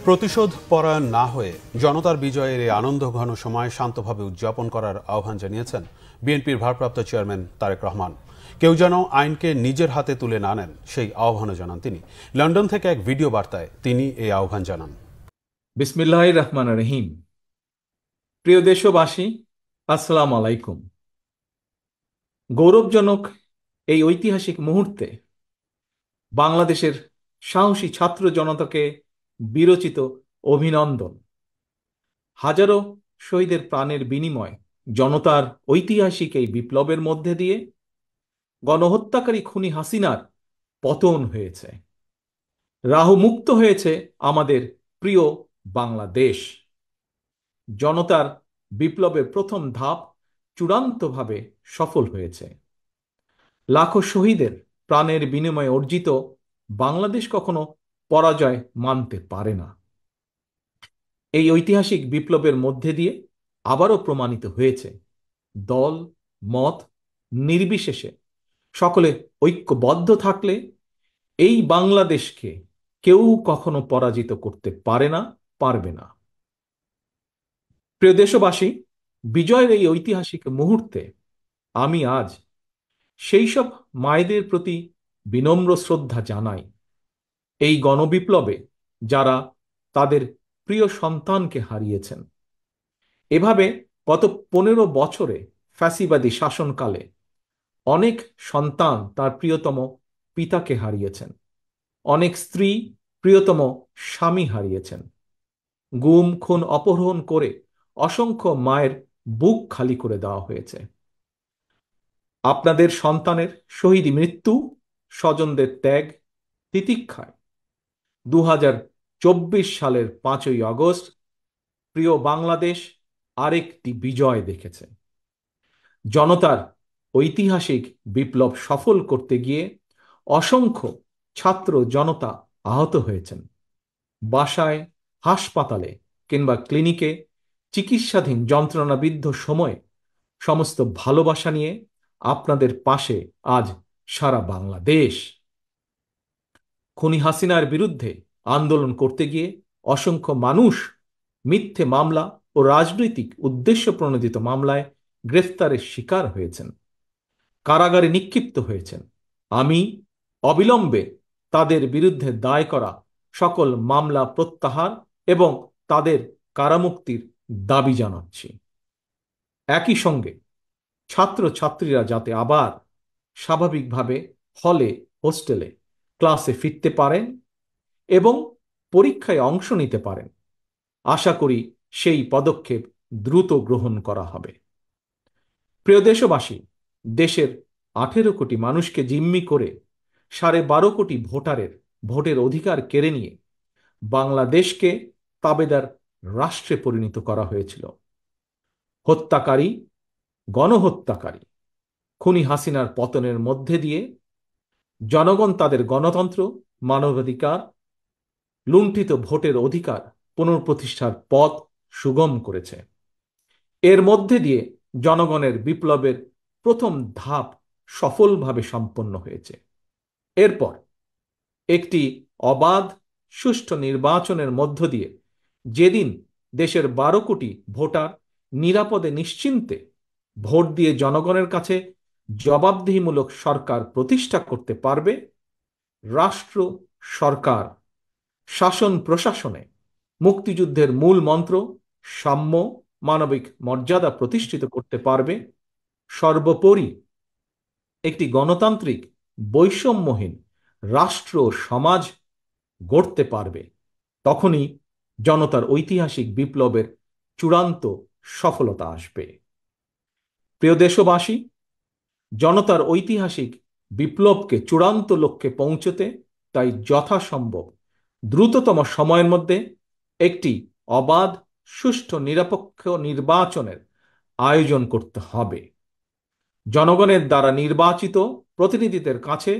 প্রতিশোধ পরায়ণ না হয়ে জনতার বিজয়ের এই আনন্দঘন সময় শান্তভাবে উদযাপন করার আহ্বান জানিয়েছেন বিএনপির ভারপ্রাপ্ত চেয়ারম্যান তারেক রহমান। কেউ যেন আইনকে নিজের হাতে তুলে না নেন, সেই আহ্বানও জানান তিনি। লন্ডন থেকে এক ভিডিও বার্তায় তিনি এই আহ্বান জানান। বিসমিল্লাহির রহমানির রহিম। প্রিয় দেশবাসী, আসসালামু আলাইকুম। গৌরবজনক এই ঐতিহাসিক মুহূর্তে বাংলাদেশের সাহসী ছাত্র জনতাকে বিরচিত অভিনন্দন। হাজারো শহীদের প্রাণের বিনিময় জনতার ঐতিহাসিক এই বিপ্লবের মধ্যে দিয়ে গণহত্যাকারী খুনি হাসিনার পতন হয়েছে, রাহুমুক্ত হয়েছে আমাদের প্রিয় বাংলাদেশ। জনতার বিপ্লবের প্রথম ধাপ চূড়ান্তভাবে সফল হয়েছে। লাখো শহীদের প্রাণের বিনিময়ে অর্জিত বাংলাদেশ কখনো পরাজয় মানতে পারে না। এই ঐতিহাসিক বিপ্লবের মধ্যে দিয়ে আবারও প্রমাণিত হয়েছে, দল মত নির্বিশেষে সকলে ঐক্যবদ্ধ থাকলে এই বাংলাদেশকে কেউ কখনো পরাজিত করতে পারে না, পারবে না। প্রিয় দেশবাসী, বিজয়ের এই ঐতিহাসিক মুহূর্তে আমি আজ সেই সব মায়েদের প্রতি বিনম্র শ্রদ্ধা জানাই, এই গণবিপ্লবে যারা তাদের প্রিয় সন্তানকে হারিয়েছেন। এভাবে গত 15 বছরে ফ্যাসিবাদী শাসনকালে অনেক সন্তান তার প্রিয়তম পিতাকে হারিয়েছেন, অনেক স্ত্রী প্রিয়তম স্বামী হারিয়েছেন। গুম খুন অপহরণ করে অসংখ্য মায়ের বুক খালি করে দেওয়া হয়েছে। আপনাদের সন্তানের শহীদ মৃত্যু, স্বজনদের ত্যাগ তিতিক্ষায় 2024 সালের 5ই আগস্ট প্রিয় বাংলাদেশ আরেকটি বিজয় দেখেছে। জনতার ঐতিহাসিক বিপ্লব সফল করতে গিয়ে অসংখ্য ছাত্র জনতা আহত হয়েছেন। বাসায়, হাসপাতালে কিংবা ক্লিনিকে চিকিৎসাধীন যন্ত্রণাবিদ্ধ সময়ে সমস্ত ভালোবাসা নিয়ে আপনাদের পাশে আজ সারা বাংলাদেশ। খুনি হাসিনার বিরুদ্ধে আন্দোলন করতে গিয়ে অসংখ্য মানুষ মিথ্যে মামলা ও রাজনৈতিক উদ্দেশ্য প্রণোদিত মামলায় গ্রেফতারের শিকার হয়েছেন, কারাগারে নিক্ষিপ্ত হয়েছেন। আমি অবিলম্বে তাদের বিরুদ্ধে দায় করা সকল মামলা প্রত্যাহার এবং তাদের কারামুক্তির দাবি জানাচ্ছি। একই সঙ্গে ছাত্রছাত্রীরা যাতে আবার স্বাভাবিকভাবে হলে, হোস্টেলে, ক্লাসে ফিরতে পারেন এবং পরীক্ষায় অংশ নিতে পারেন, আশা করি সেই পদক্ষেপ দ্রুত গ্রহণ করা হবে। প্রিয় দেশবাসী, দেশের 18 কোটি মানুষকে জিম্মি করে 12.5 কোটি ভোটারের ভোটের অধিকার কেড়ে নিয়ে বাংলাদেশকে তাবেদার রাষ্ট্রে পরিণত করা হয়েছিল। হত্যাকারী, গণহত্যাকারী খুনি হাসিনার পতনের মধ্যে দিয়ে জনগণ তাদের গণতন্ত্র, মানবাধিকার, লুণ্ঠিত ভোটের অধিকার পুনঃপ্রতিষ্ঠার পথ সুগম করেছে। এর মধ্যে দিয়ে জনগণের বিপ্লবের প্রথম ধাপ সফলভাবে সম্পন্ন হয়েছে। এরপর একটি অবাধ সুষ্ঠু নির্বাচনের মধ্য দিয়ে যেদিন দেশের 12 কোটি ভোটার নিরাপদে নিশ্চিন্তে ভোট দিয়ে জনগণের কাছে জবাবদিহিমূলক সরকার প্রতিষ্ঠা করতে পারবে, রাষ্ট্র সরকার শাসন প্রশাসনে মুক্তিযুদ্ধের মূল মন্ত্র সাম্য, মানবিক মর্যাদা প্রতিষ্ঠিত করতে পারবে, সর্বোপরি একটি গণতান্ত্রিক বৈষম্যহীন রাষ্ট্র সমাজ গড়তে পারবে, তখনই জনতার ঐতিহাসিক বিপ্লবের চূড়ান্ত সফলতা আসবে। প্রিয় দেশবাসী, জনতার ঐতিহাসিক বিপ্লবকে চূড়ান্ত লক্ষ্যে পৌঁছতে তাই যথাসম্ভব দ্রুততম সময়ের মধ্যে একটি অবাধ, সুষ্ঠু, নিরপেক্ষ নির্বাচনের আয়োজন করতে হবে। জনগণের দ্বারা নির্বাচিত প্রতিনিধিদের কাছে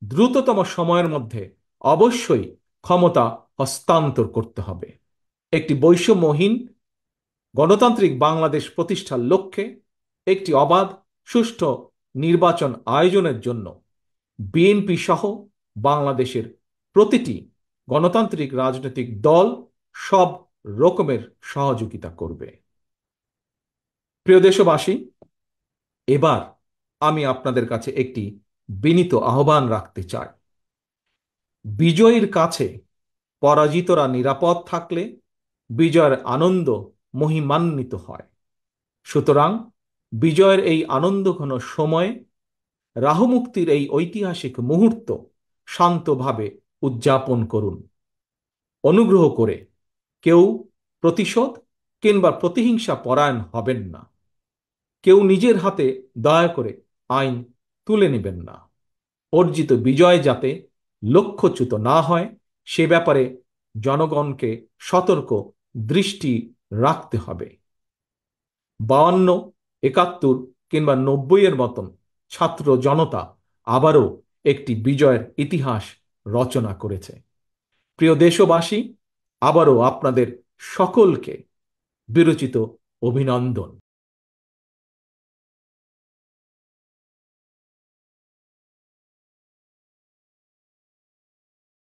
দ্রুততম সময়ের মধ্যে অবশ্যই ক্ষমতা হস্তান্তর করতে হবে। একটি বৈষম্যহীন গণতান্ত্রিক বাংলাদেশ প্রতিষ্ঠার লক্ষ্যে একটি অবাধ, সুষ্ঠু নির্বাচন আয়োজনের জন্য বিএনপি সহ বাংলাদেশের প্রতিটি গণতান্ত্রিক রাজনৈতিক দল সব রকমের সহযোগিতা করবে। প্রিয় দেশবাসী, এবার আমি আপনাদের কাছে একটি বিনীত আহ্বান রাখতে চাই। বিজয়ীর কাছে পরাজিতরা নিরাপদ থাকলে বিজয়ের আনন্দ মহিমান্বিত হয়। সুতরাং বিজয়ের এই আনন্দঘন সময়ে রাহুমুক্তির এই ঐতিহাসিক মুহূর্ত শান্তভাবে উদযাপন করুন। অনুগ্রহ করে কেউ প্রতিশোধ কিংবা প্রতিহিংসা পরায়ণ হবেন না। কেউ নিজের হাতে দয়া করে আইন তুলে নেবেন না। অর্জিত বিজয় যাতে লক্ষ্যচ্যুত না হয় সে ব্যাপারে জনগণকে সতর্ক দৃষ্টি রাখতে হবে। 52, 71 কিংবা 90 মতন ছাত্র জনতা আবারও একটি বিজয়ের ইতিহাস রচনা করেছে। প্রিয় দেশবাসী, আবারও আপনাদের সকলকে বিরচিত অভিনন্দন।